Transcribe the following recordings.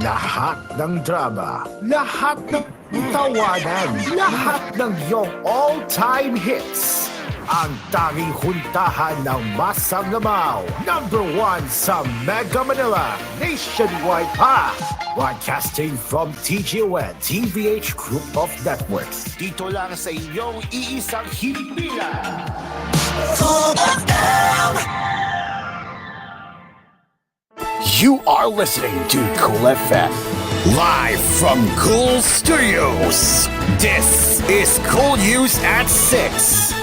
Lahat ng drama, lahat ng tawanan, lahat ng iyong all-time hits. Ang tanging huntahan ng Masanggamaw, #1 sa Mega Manila, nationwide pa. Broadcasting from TGON, TVH Group of Networks. Dito lang sa inyong iisang himpilan. You are listening to Cool FM, live from Cool Studios. This is Cool News at 6.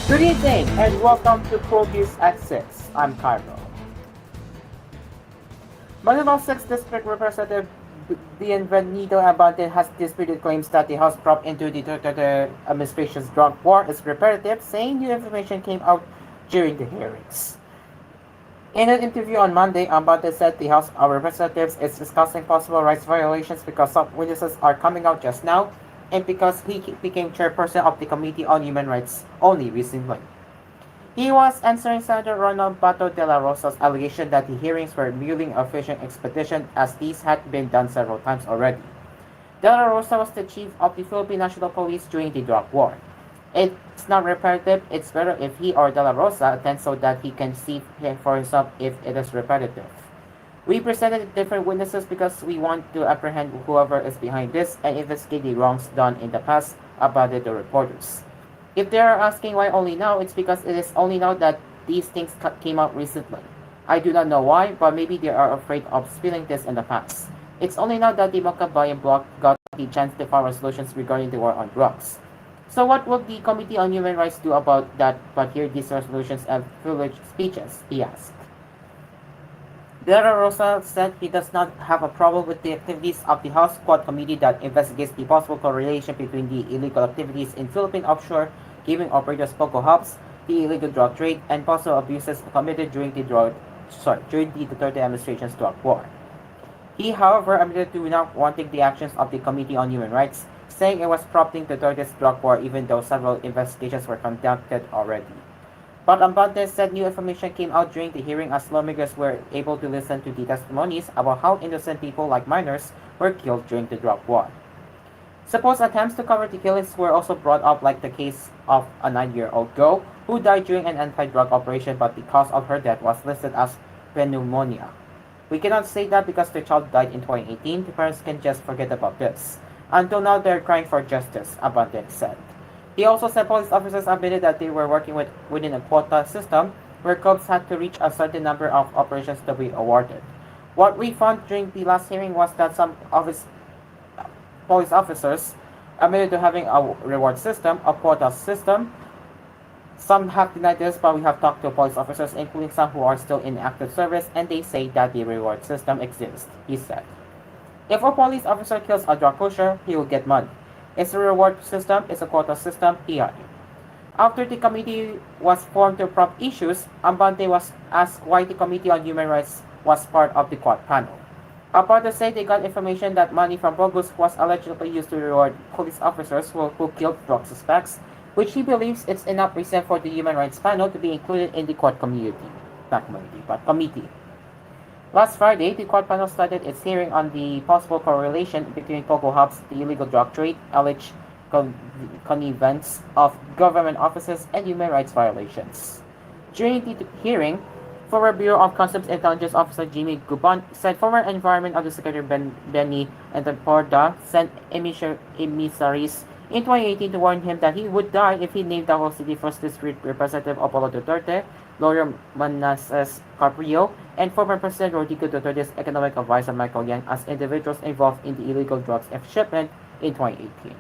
Good evening and welcome to koolNews at 6. I'm Carlo. Manila 6th District Representative Bienvenido Abante has disputed claims that the House propped into the Duterte administration's drug war is repetitive, saying new information came out during the hearings. In an interview on Monday, Abante said the House of Representatives is discussing possible rights violations because some witnesses are coming out just now and because he became chairperson of the Committee on Human Rights only recently. He was answering Senator Ronald Bato de la Rosa's allegation that the hearings were merely a fishing expedition, as these had been done several times already. De la Rosa was the chief of the Philippine National Police during the drug war. It's not repetitive, it's better if he or De la Rosa attends so that he can see for himself if it is repetitive. We presented different witnesses because we want to apprehend whoever is behind this and investigate the wrongs done in the past, about the reporters. If they are asking why only now, it's because it is only now that these things came out recently. I do not know why, but maybe they are afraid of spilling this in the past. It's only now that the Makabayan bloc got the chance to file resolutions regarding the war on drugs. So what will the Committee on Human Rights do about that but hear these resolutions and privileged speeches, he asked. De la Rosa said he does not have a problem with the activities of the House Quad Committee that investigates the possible correlation between the illegal activities in Philippine offshore gaming operators Poco Hubs, the illegal drug trade, and possible abuses committed during the Duterte administration's drug war. He, however, admitted to not wanting the actions of the Committee on Human Rights, saying it was prompting Duterte's drug war even though several investigations were conducted already. But Abante said new information came out during the hearing as lawmakers were able to listen to the testimonies about how innocent people like minors were killed during the drug war. Supposed attempts to cover the killings were also brought up, like the case of a 9-year-old girl who died during an anti-drug operation, but the cause of her death was listed as pneumonia. We cannot say that because the child died in 2018, the parents can just forget about this. Until now, they're crying for justice, Abante said. He also said police officers admitted that they were working within a quota system where cops had to reach a certain number of operations to be awarded. What we found during the last hearing was that some of his police officers admitted to having a reward system, a quota system. Some have denied this, but we have talked to police officers, including some who are still in active service, and they say that the reward system exists, he said. If a police officer kills a drug pusher, he will get money. It's a reward system, it's a quota system, he argued. After the committee was formed to prompt issues, Abante was asked why the Committee on Human Rights was part of the Quad panel. Abante said they got information that money from Bogus was allegedly used to reward police officers who killed drug suspects, which he believes it's enough reason for the Human Rights panel to be included in the Quad committee. Last Friday, the Quad panel started its hearing on the possible correlation between Poco Hubs, the illegal drug trade, alleged connivance of government officers, and human rights violations. During the hearing, former Bureau of Customs Intelligence Officer Jimmy Guban said former Environment Undersecretary Benny Porda sent emissaries in 2018 to warn him that he would die if he named Davao City First District Representative Apollo Duterte, lawyer Manasseh Carpio, and former President Rodrigo Duterte's economic advisor Michael Yang as individuals involved in the illegal drugs shipment in 2018.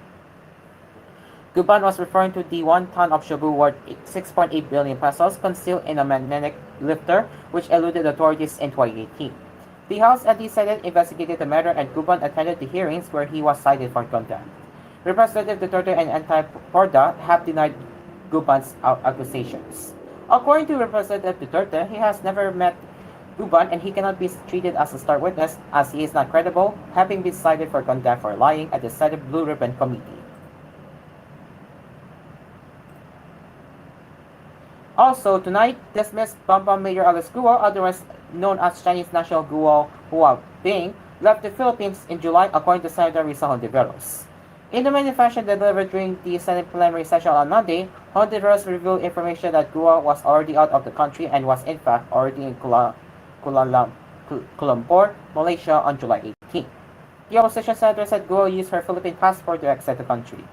Guban was referring to the 1 ton of shabu worth 6.8 billion pesos concealed in a magnetic lifter, which eluded authorities in 2018. The House and the Senate investigated the matter, and Guban attended the hearings where he was cited for contempt. Representative Duterte and Anti-Porda have denied Guban's accusations. According to Representative Duterte, he has never met Guban and he cannot be treated as a star witness as he is not credible, having been cited for contempt for lying at the Senate Blue Ribbon Committee. Also, tonight, dismissed Bambang Mayor Alice Guo, otherwise known as Chinese National Guo Huabing, left the Philippines in July, according to Senator Risa Hontiveros. In the manifesto delivered during the Senate plenary session on Monday, Hontiveros revealed information that Guo was already out of the country and was in fact already in Kuala Lumpur, Malaysia on July 18. The opposition senator said Guo used her Philippine passport to exit the country.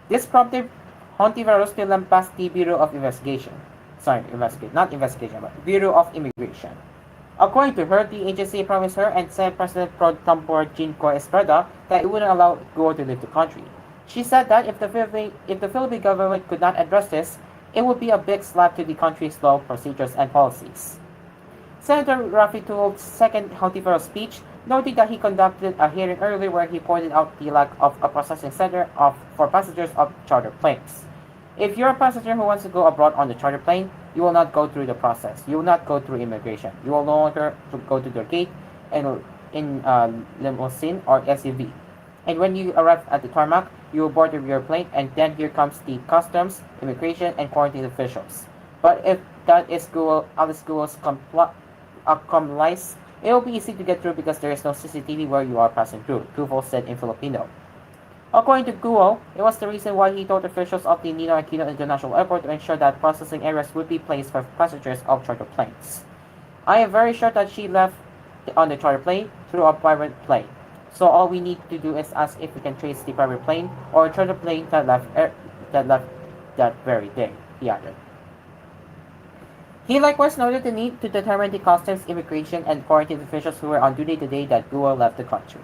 This prompted Hontiveros to lambaste the Bureau of Investigation. Not investigation, but Bureau of Immigration. According to her, the agency promised her and Senate President Pro Tempore Jinko Estrada that it wouldn't allow Guo to leave the country. She said that if the Philippine government could not address this, it would be a big slap to the country's law, procedures, and policies. Senator Rafi Tulf's second Hontiveros speech, noting that he conducted a hearing earlier where he pointed out the lack of a processing center for passengers of charter planes. If you're a passenger who wants to go abroad on the charter plane, you will not go through the process. You will not go through immigration. You will no longer go to the gate and in limousine or SUV. And when you arrive at the tarmac, you will board your plane, and then here comes the customs, immigration, and quarantine officials. But if that is Alice Guo's complies, it will be easy to get through because there is no CCTV where you are passing through, Tufo said in Filipino. According to Guo, it was the reason why he told officials of the Ninoy Aquino International Airport to ensure that processing areas would be placed for passengers of charter planes. I am very sure that she left on the charter plane through a private plane. So all we need to do is ask if we can trace the private plane or charter plane that left that very day, he added. He likewise noted the need to determine the customs, immigration, and quarantine officials who were on duty the day that Guo left the country.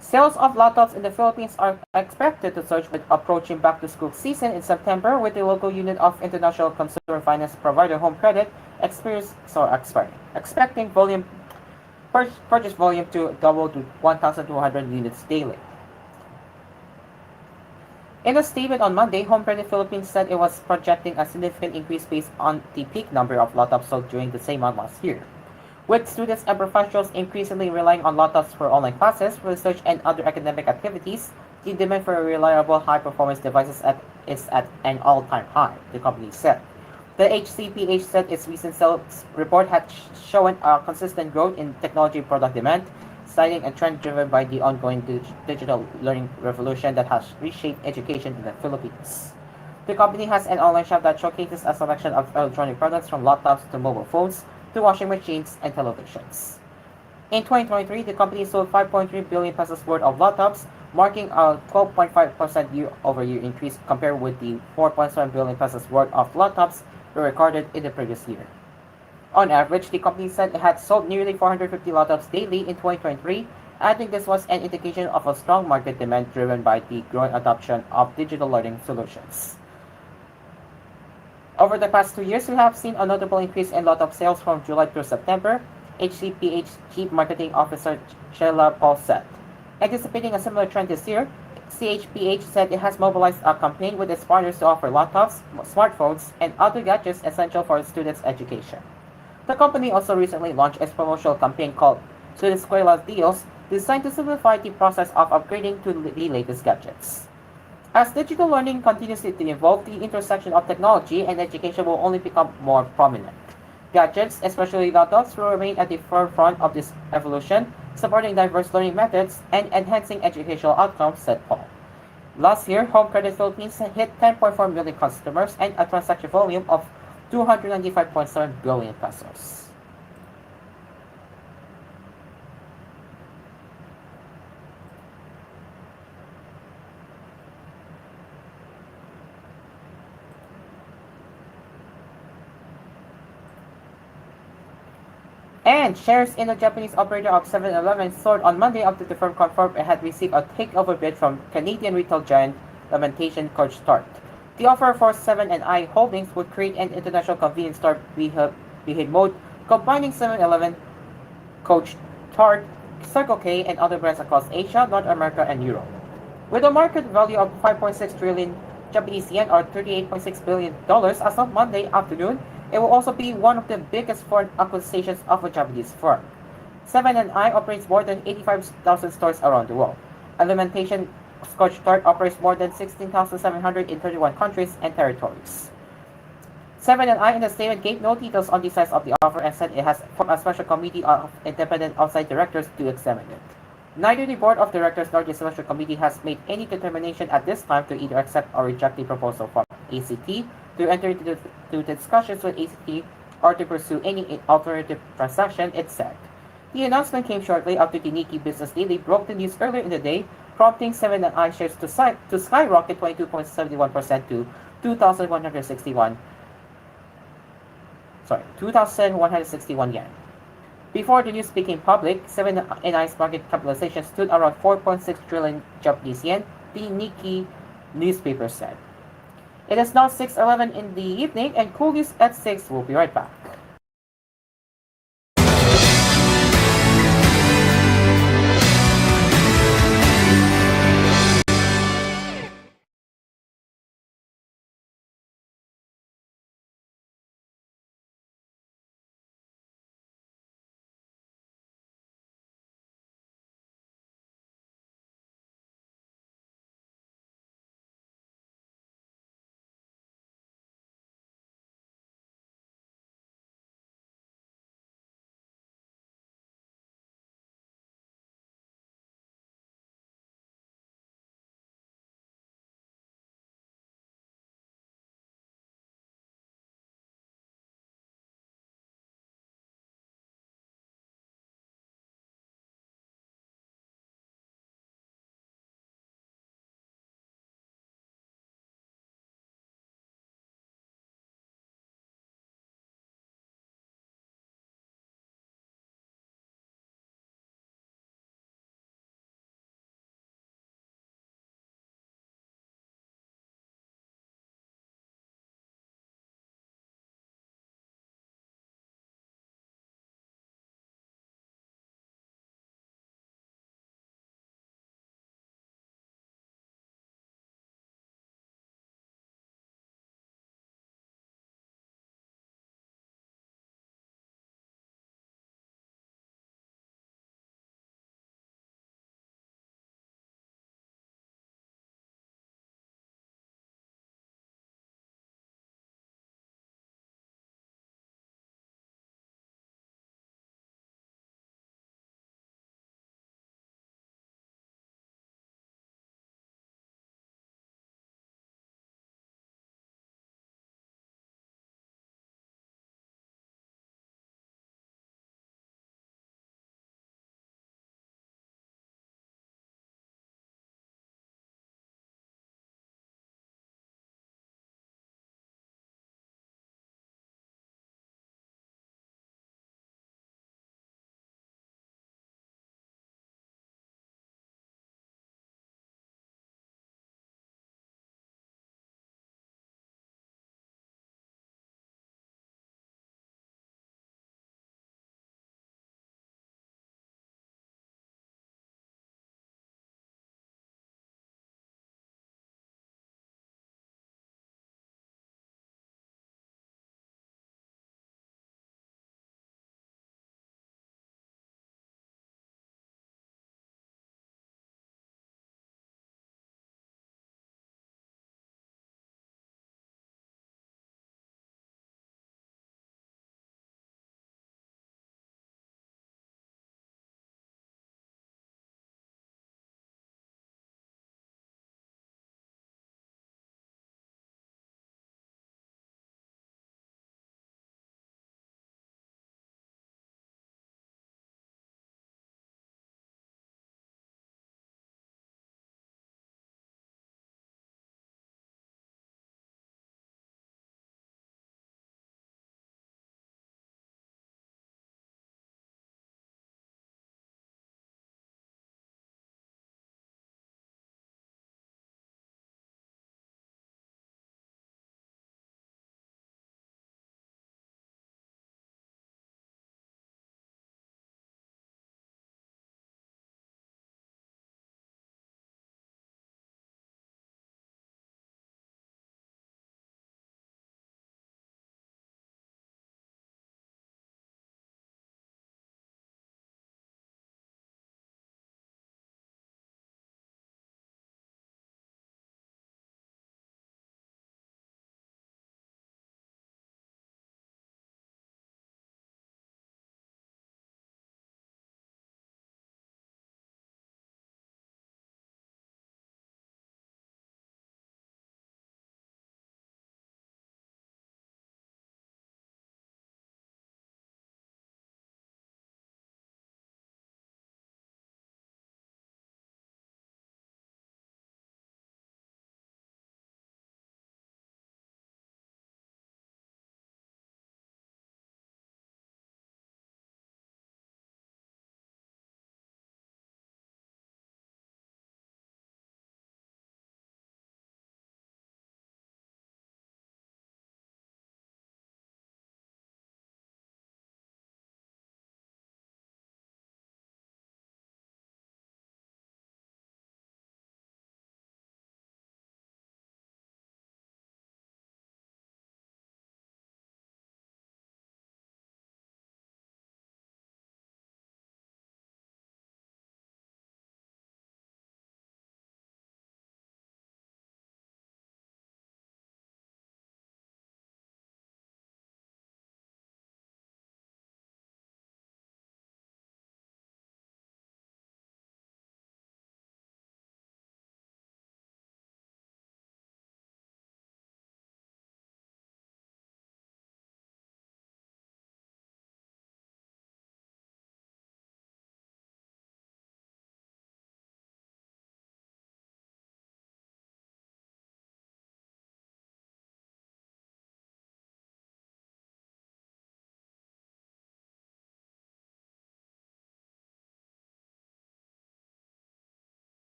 Sales of laptops in the Philippines are expected to surge with approaching back-to-school season in September, with the local unit of international consumer finance provider Home Credit expecting purchase volume to double to 1,200 units daily. In a statement on Monday, Home Credit Philippines said it was projecting a significant increase based on the peak number of laptops sold during the same month last year. With students and professionals increasingly relying on laptops for online classes, research, and other academic activities, the demand for reliable, high-performance devices is at an all-time high, the company said. The HCPH said its recent sales report had shown a consistent growth in technology product demand, citing a trend driven by the ongoing digital learning revolution that has reshaped education in the Philippines. The company has an online shop that showcases a selection of electronic products from laptops to mobile phones, to washing machines and televisions. In 2023, the company sold 5.3 billion pesos worth of laptops, marking a 12.5% year-over-year increase compared with the 4.7 billion pesos worth of laptops recorded in the previous year. On average, the company said it had sold nearly 450 laptops daily in 2023, adding this was an indication of a strong market demand driven by the growing adoption of digital learning solutions. Over the past 2 years, we have seen a notable increase in laptop sales from July through September, HCPH Chief Marketing Officer Sheila Paul said. Anticipating a similar trend this year, CHPH said it has mobilized a campaign with its partners to offer laptops, smartphones, and other gadgets essential for students' education. The company also recently launched its promotional campaign called Escuela Deals, designed to simplify the process of upgrading to the latest gadgets. As digital learning continues to evolve, the intersection of technology and education will only become more prominent. Gadgets, especially laptops, will remain at the forefront of this evolution, supporting diverse learning methods and enhancing educational outcomes, said Paul. Last year, Home Credit Philippines hit 10.4 million customers and a transaction volume of 295.7 billion pesos. And shares in the Japanese operator of 7-Eleven soared on Monday after the firm confirmed it had received a takeover bid from Canadian retail giant Lamentation Couche-Tard. The offer for 7&I Holdings would create an international convenience store behemoth, combining 7-Eleven, Couche-Tard, Circle K, and other brands across Asia, North America, and Europe. With a market value of 5.6 trillion Japanese yen or $38.6 billion as of Monday afternoon, it will also be one of the biggest foreign acquisitions of a Japanese firm. 7&I operates more than 85,000 stores around the world. Alimentation Scotch Tart operates more than 16,700 in 31 countries and territories. 7&I in the statement gave no details on the size of the offer and said it has formed a special committee of independent outside directors to examine it. Neither the board of directors nor the special committee has made any determination at this time to either accept or reject the proposal from ACT, to enter into discussions with ACT, or to pursue any alternative transaction, it said. The announcement came shortly after the Nikkei Business Daily broke the news earlier in the day, prompting 7&I shares to skyrocket 22.71% to 2,161 yen. Before the news became public, 7&I's market capitalization stood around 4.6 trillion Japanese yen, the Nikkei newspaper said. It is now 6:11 in the evening, and koolNews at 6 will be right back.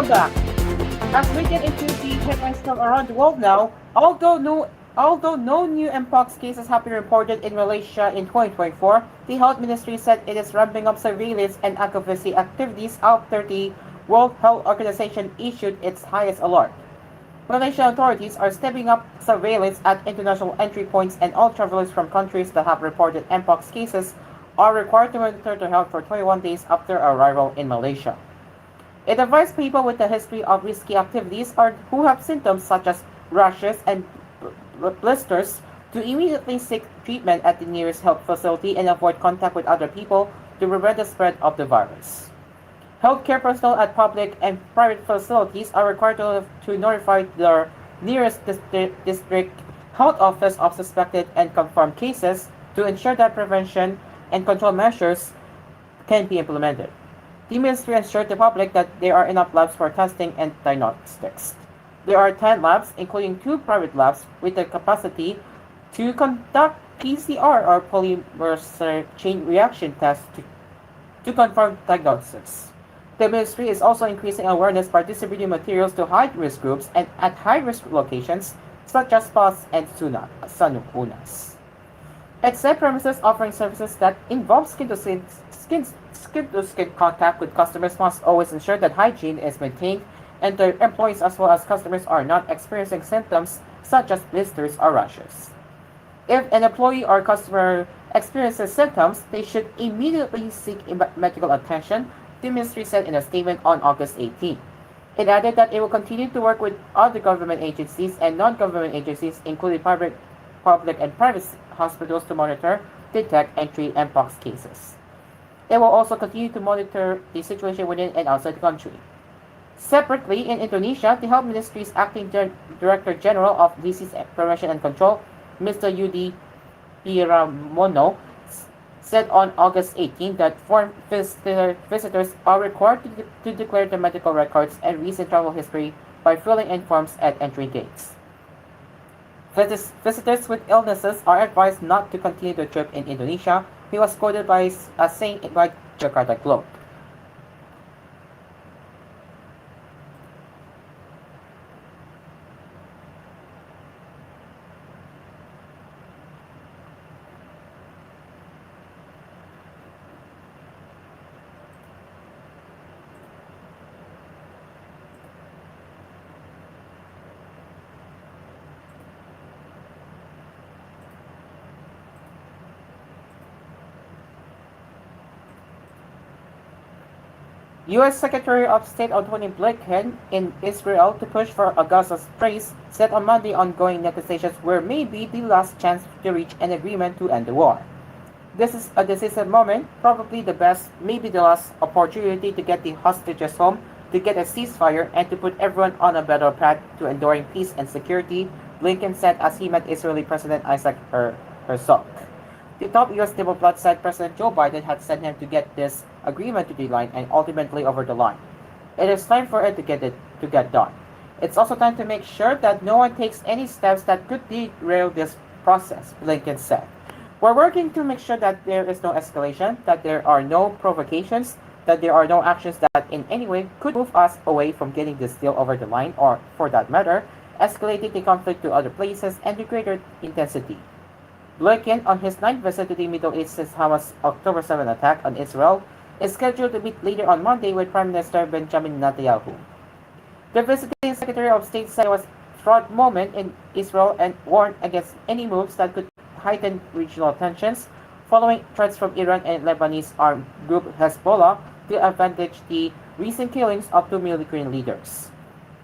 back. As we get into the headlines from around the world now, although no new mpox cases have been reported in Malaysia in 2024, the health ministry said it is ramping up surveillance and advocacy activities after the World Health Organization issued its highest alert. Malaysian authorities are stepping up surveillance at international entry points, and all travelers from countries that have reported mpox cases are required to monitor their health for 21 days after arrival in Malaysia. It advised people with a history of risky activities or who have symptoms such as rashes and blisters to immediately seek treatment at the nearest health facility and avoid contact with other people to prevent the spread of the virus. Healthcare personnel at public and private facilities are required to notify their nearest district health office of suspected and confirmed cases to ensure that prevention and control measures can be implemented. The ministry assured the public that there are enough labs for testing and diagnostics. There are 10 labs, including 2 private labs, with the capacity to conduct PCR or polymerase chain reaction tests to confirm diagnosis. The ministry is also increasing awareness by distributing materials to high-risk groups and at high-risk locations such as spas and sanunas. It said premises offering services that involve skin-to-skin contact with customers must always ensure that hygiene is maintained and their employees as well as customers are not experiencing symptoms such as blisters or rashes. If an employee or customer experiences symptoms, they should immediately seek medical attention, the ministry said in a statement on August 18. It added that it will continue to work with other government agencies and non-government agencies, including public and private hospitals, to monitor, detect, and treat mpox cases. It will also continue to monitor the situation within and outside the country. Separately, in Indonesia, the Health Ministry's Acting Director General of Disease Prevention and Control, Mr. Yudi Piramono, said on August 18 that foreign visitors are required to declare their medical records and recent travel history by filling in forms at entry gates. Visitors with illnesses are advised not to continue their trip in Indonesia, he was quoted as saying by Jakarta Globe. U.S. Secretary of State Antony Blinken in Israel to push for a Gaza peace said on Monday ongoing negotiations were maybe the last chance to reach an agreement to end the war. This is a decisive moment, probably the best, maybe the last opportunity to get the hostages home, to get a ceasefire, and to put everyone on a better path to enduring peace and security, Blinken said as he met Israeli President Isaac Herzog. The top U.S. diplomat said President Joe Biden had sent him to get this agreement to the line and ultimately over the line. It is time for it to get done. It's also time to make sure that no one takes any steps that could derail this process, Blinken said. We're working to make sure that there is no escalation, that there are no provocations, that there are no actions that in any way could move us away from getting this deal over the line or, for that matter, escalating the conflict to other places and to greater intensity. Blinken, on his ninth visit to the Middle East since Hamas' October 7 attack on Israel, is scheduled to meet later on Monday with Prime Minister Benjamin Netanyahu. The visiting Secretary of State said it was a fraught moment in Israel and warned against any moves that could heighten regional tensions following threats from Iran and Lebanese armed group Hezbollah to advantage the recent killings of 2 military leaders.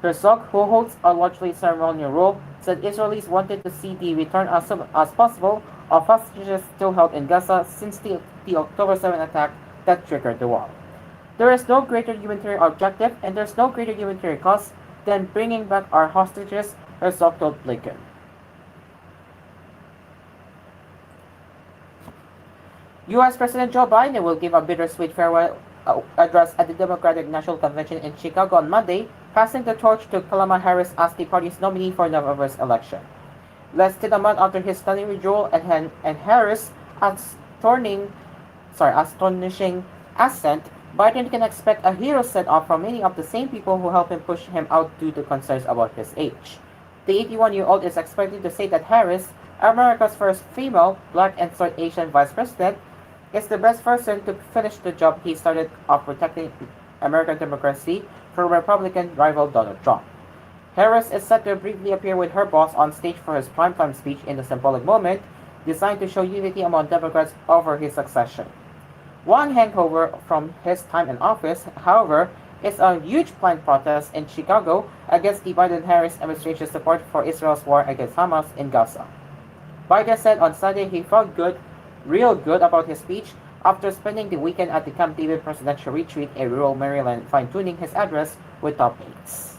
Herzog, who holds a largely ceremonial role, said Israelis wanted to see the return as soon as possible of hostages still held in Gaza since the October 7 attack that triggered the war. There is no greater humanitarian objective and there's no greater humanitarian cost than bringing back our hostages, Herzog told Blinken. U.S. President Joe Biden will give a bittersweet farewell address at the Democratic National Convention in Chicago on Monday, passing the torch to Kamala Harris as the party's nominee for November's election. Less than a month after his stunning withdrawal and Harris' astonishing ascent, Biden can expect a hero send-off from many of the same people who helped him push him out due to concerns about his age. The 81-year-old is expected to say that Harris, America's first female, black and South Asian vice president, is the best person to finish the job he started of protecting American democracy from Republican rival Donald Trump. Harris is set to briefly appear with her boss on stage for his primetime speech in a symbolic moment designed to show unity among Democrats over his succession. One hangover from his time in office, however, is a huge planned protest in Chicago against the Biden-Harris administration's support for Israel's war against Hamas in Gaza. Biden said on Sunday he felt good, real good about his speech after spending the weekend at the Camp David presidential retreat in rural Maryland, fine-tuning his address with top aides.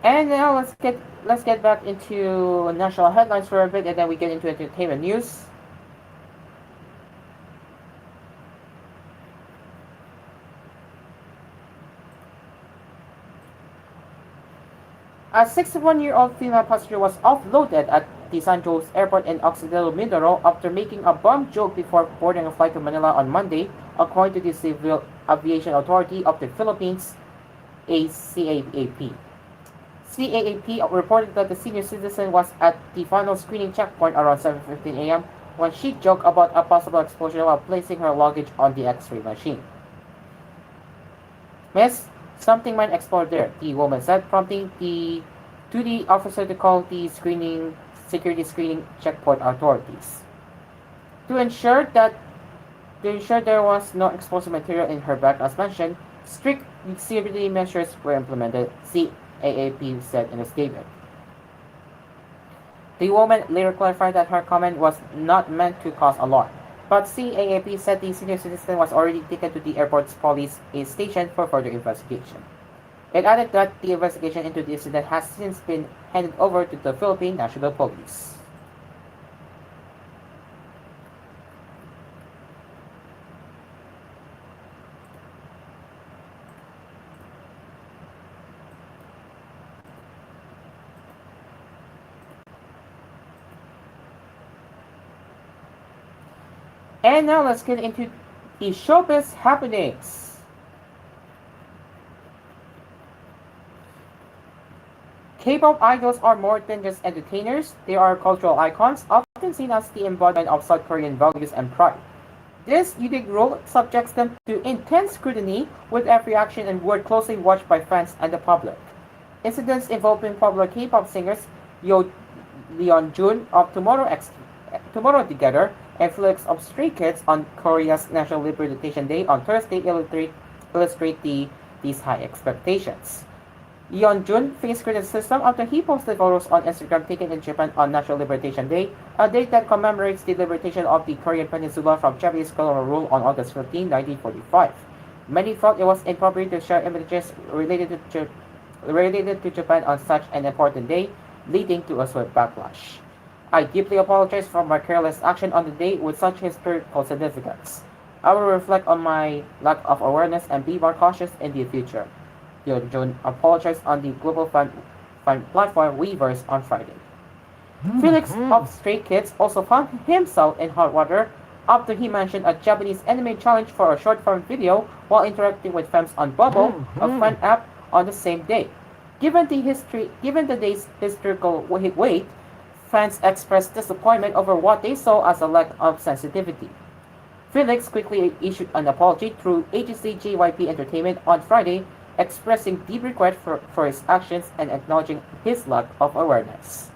And now let's get back into national headlines for a bit, and then we get into entertainment news. A 61-year-old female passenger was offloaded at the San Jose Airport in Occidental Mindoro after making a bomb joke before boarding a flight to Manila on Monday, according to the Civil Aviation Authority of the Philippines, CAAP. CAAP reported that the senior citizen was at the final screening checkpoint around 7:15 a.m. when she joked about a possible explosion while placing her luggage on the X-ray machine. "Miss, something might explode there," the woman said, prompting the officer to call the security screening checkpoint authorities. To ensure there was no explosive material in her bag, as mentioned, strict security measures were implemented, CAAP said in a statement. The woman later clarified that her comment was not meant to cause alarm, but CAAP said the senior citizen was already taken to the airport's police station for further investigation. It added that the investigation into the incident has since been handed over to the Philippine National Police. And now let's get into the showbiz happenings. K-pop idols are more than just entertainers. They are cultural icons, often seen as the embodiment of South Korean values and pride. This unique role subjects them to intense scrutiny, with every action and word closely watched by fans and the public. Incidents involving popular K-pop singers Leon Jun of Tomorrow Together and Felix of Stray Kids on Korea's National Liberation Day on Thursday illustrate these high expectations. Yeonjun faced criticism after he posted photos on Instagram taken in Japan on National Liberation Day, a date that commemorates the liberation of the Korean Peninsula from Japanese colonial rule on August 15, 1945. Many felt it was inappropriate to share images related to Japan on such an important day, leading to a swift backlash. "I deeply apologize for my careless action on the day with such historical significance. I will reflect on my lack of awareness and be more cautious in the future." Yeonjun apologized on the global fan platform Weverse on Friday. Felix of Stray Kids also found himself in hot water after he mentioned a Japanese anime challenge for a short-form video while interacting with fans on Bubble, a fan app, on the same day. Given the day's historical weight, fans expressed disappointment over what they saw as a lack of sensitivity. Felix quickly issued an apology through agency JYP Entertainment on Friday, expressing deep regret for his actions and acknowledging his lack of awareness.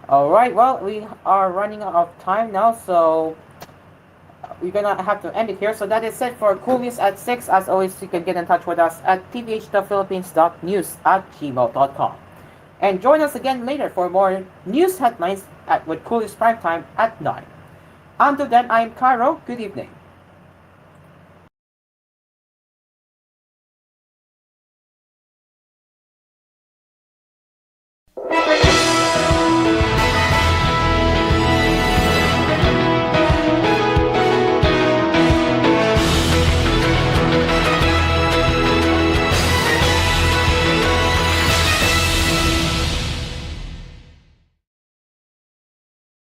Alright, well, we are running out of time now, so we're gonna have to end it here. So that is it for koolNews at 6. As always, you can get in touch with us at tvhthephilippines.news@gmail.com. And join us again later for more news headlines with koolNews Primetime at 9. Until then, I'm Caro. Good evening.